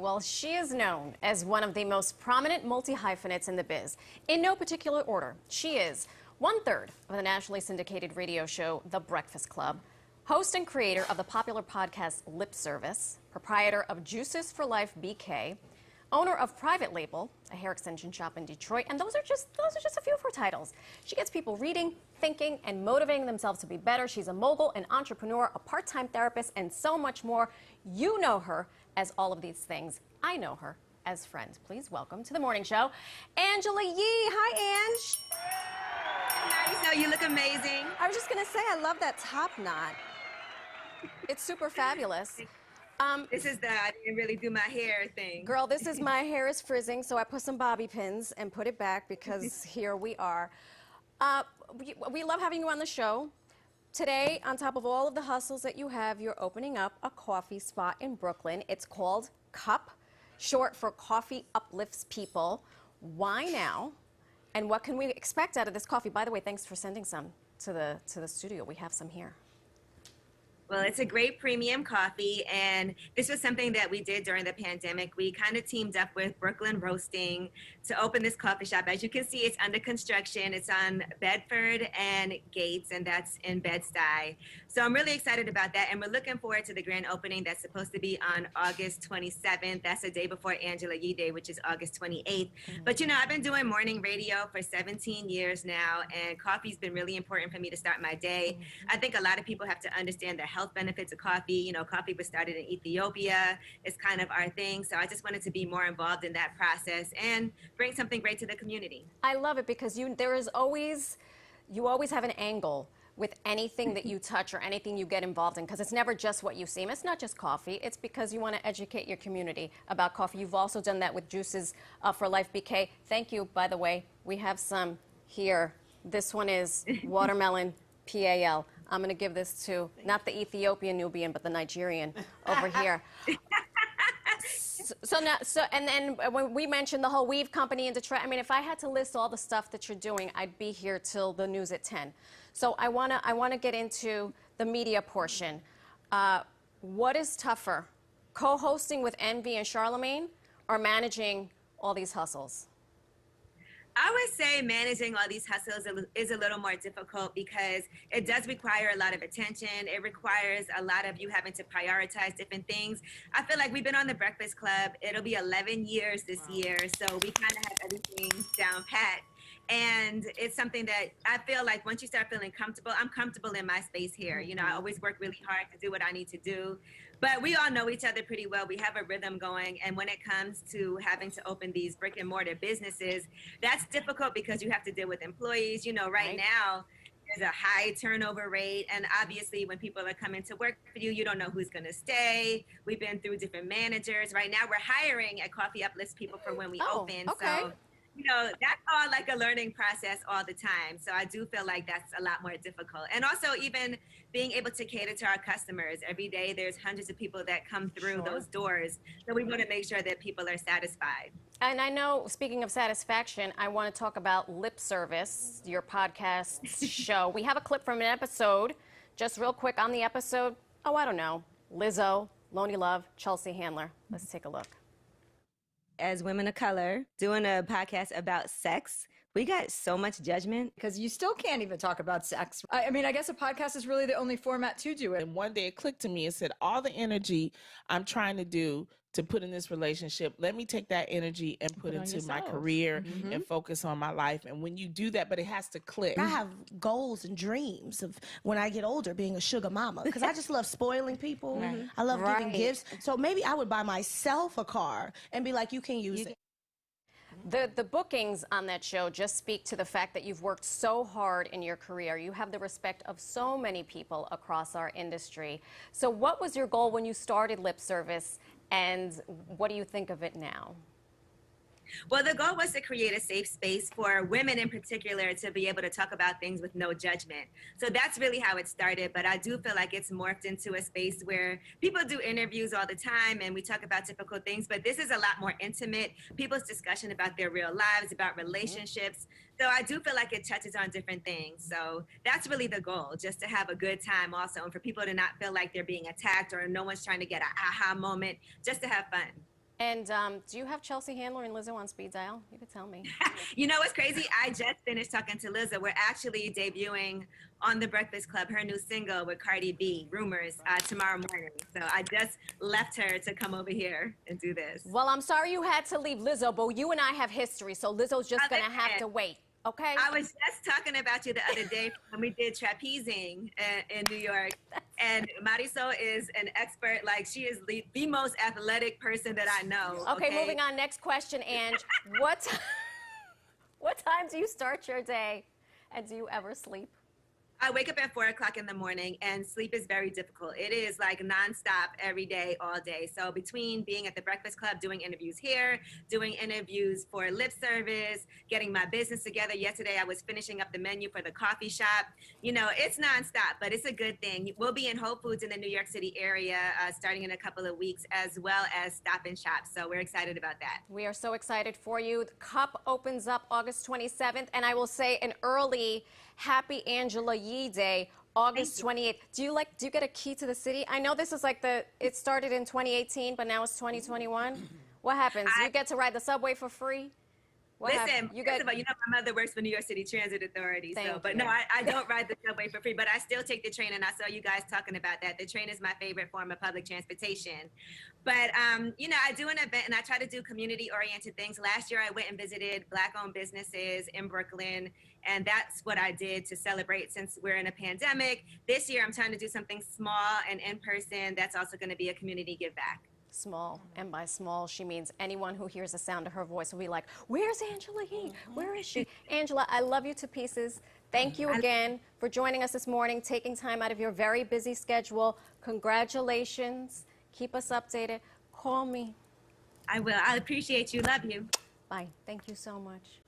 well, she is known as one of the most prominent multi-hyphenates in the biz. In no particular order, she is one-third of the nationally syndicated radio show The Breakfast Club, host and creator of the popular podcast Lip Service, proprietor of Juices for Life BK, owner of Private Label, a hair extension shop in Detroit, and those are just a few of her titles. She gets people reading, thinking, and motivating themselves to be better. She's a mogul, an entrepreneur, a part-time therapist, and so much more. You know her as all of these things. I know her as friends. Please welcome to the morning show, Angela Yee. Hi, Ange. Marysol, you look amazing. I was just gonna say, I love that top knot. It's super fabulous. This is the I didn't really do my hair thing. Girl, this is my hair is frizzing, so I put some bobby pins and put it back because here we are. We love having you on the show. Today, on top of all of the hustles that you have, you're opening up a coffee spot in Brooklyn. It's called Cup, short for Coffee Uplifts People. Why now? And what can we expect out of this coffee? By the way, thanks for sending some to the studio. We have some here. Well, it's a great premium coffee, and this was something that we did during the pandemic. We kind of teamed up with Brooklyn Roasting to open this coffee shop. As you can see, it's under construction. It's on Bedford and Gates, and that's in Bed-Stuy. So I'm really excited about that, and we're looking forward to the grand opening that's supposed to be on August 27th. That's the day before Angela Yee Day, which is August 28th. But, you know, I've been doing morning radio for 17 years now, and coffee's been really important for me to start my day. I think a lot of people have to understand the health benefits of coffee. You know, coffee was started in Ethiopia. It's kind of our thing. So I just wanted to be more involved in that process and bring something great to the community. I love it because you always have an angle with anything that you touch or anything you get involved in, because it's never just what you seem. It's not just coffee. It's because you want to educate your community about coffee. You've also done that with Juices for Life BK. Thank you, by the way. We have some here. This one is watermelon PAL. I'm going to give this to not the Ethiopian Nubian, but the Nigerian over here. And then when we mentioned the whole weave company in Detroit, I mean, if I had to list all the stuff that you're doing, I'd be here till the news at 10. So I wanna get into the media portion. What is tougher, co-hosting with Envy and Charlemagne, or managing all these hustles? I would say managing all these hustles is a little more difficult because it does require a lot of attention. It requires a lot of you having to prioritize different things. I feel like we've been on the Breakfast Club. It'll be 11 years this year, so we kind of have everything down pat. And it's something that I feel like once you start feeling comfortable, I'm comfortable in my space here. You know, I always work really hard to do what I need to do. But we all know each other pretty well. We have a rhythm going. And when it comes to having to open these brick and mortar businesses, that's difficult because you have to deal with employees. You know, right now, there's a high turnover rate. And obviously, when people are coming to work for you, you don't know who's going to stay. We've been through different managers. Right now, we're hiring at Coffee Uplifts people for when we open. Okay. So, you know, that's all like a learning process all the time. So I do feel like that's a lot more difficult. And also even being able to cater to our customers. Every day there's hundreds of people that come through those doors. So we want to make sure that people are satisfied. And I know, speaking of satisfaction, I want to talk about Lip Service, your podcast show. We have a clip from an episode, just real quick on the episode. Oh, I don't know. Lizzo, Lonely Love, Chelsea Handler. Let's take a look. As women of color, doing a podcast about sex, we got so much judgment. Because you still can't even talk about sex. I mean, I guess a podcast is really the only format to do it. And one day it clicked to me and said, all the energy I'm trying to do to put in this relationship, let me take that energy and put into my career and focus on my life. And when you do that, but it has to click. I have goals and dreams of when I get older being a sugar mama because I just love spoiling people. I love giving gifts. So maybe I would buy myself a car and be like, you can use it. The bookings on that show just speak to the fact that you've worked so hard in your career. You have the respect of so many people across our industry. So what was your goal when you started Lip Service, and what do you think of it now? Well, the goal was to create a safe space for women in particular to be able to talk about things with no judgment. So that's really how it started. But I do feel like it's morphed into a space where people do interviews all the time and we talk about typical things. But this is a lot more intimate, people's discussion about their real lives, about relationships. So I do feel like it touches on different things. So that's really the goal, just to have a good time also, and for people to not feel like they're being attacked or no one's trying to get an aha moment, just to have fun. And do you have Chelsea Handler and Lizzo on speed dial? You could tell me. You know what's crazy? I just finished talking to Lizzo. We're actually debuting on The Breakfast Club, her new single with Cardi B, Rumors, tomorrow morning. So I just left her to come over here and do this. Well, I'm sorry you had to leave, Lizzo, but you and I have history, so Lizzo's just going to have to wait. Okay. I was just talking about you the other day when we did trapezing in New York, and Marysol is an expert. Like, she is the most athletic person that I know. Okay, moving on. Next question, Ange. What time do you start your day, and do you ever sleep? I wake up at 4 o'clock in the morning, and sleep is very difficult. It is like nonstop every day, all day. So between being at the Breakfast Club, doing interviews here, doing interviews for lip service, getting my business together. Yesterday, I was finishing up the menu for the coffee shop. You know, it's nonstop, but it's a good thing. We'll be in Whole Foods in the New York City area starting in a couple of weeks, as well as Stop and Shop. So we're excited about that. We are so excited for you. The Cup opens up August 27th, and I will say an early happy Angela Yee Day, August 28th. Do you get a key to the city? I know this is like it started in 2018, but now it's 2021. What happens? You get to ride the subway for free? Listen, you know, my mother works for New York City Transit Authority. No, I don't ride the subway for free, but I still take the train, and I saw you guys talking about that. The train is my favorite form of public transportation. But, you know, I do an event, and I try to do community-oriented things. Last year, I went and visited Black-owned businesses in Brooklyn, and that's what I did to celebrate since we're in a pandemic. This year, I'm trying to do something small and in-person that's also going to be a community give-back. Small, and by small, she means anyone who hears the sound of her voice will be like, where's Angela Yee? Where is she? Angela, I love you to pieces. Thank you again for joining us this morning, taking time out of your very busy schedule. Congratulations. Keep us updated. Call me. I will. I appreciate you. Love you. Bye. Thank you so much.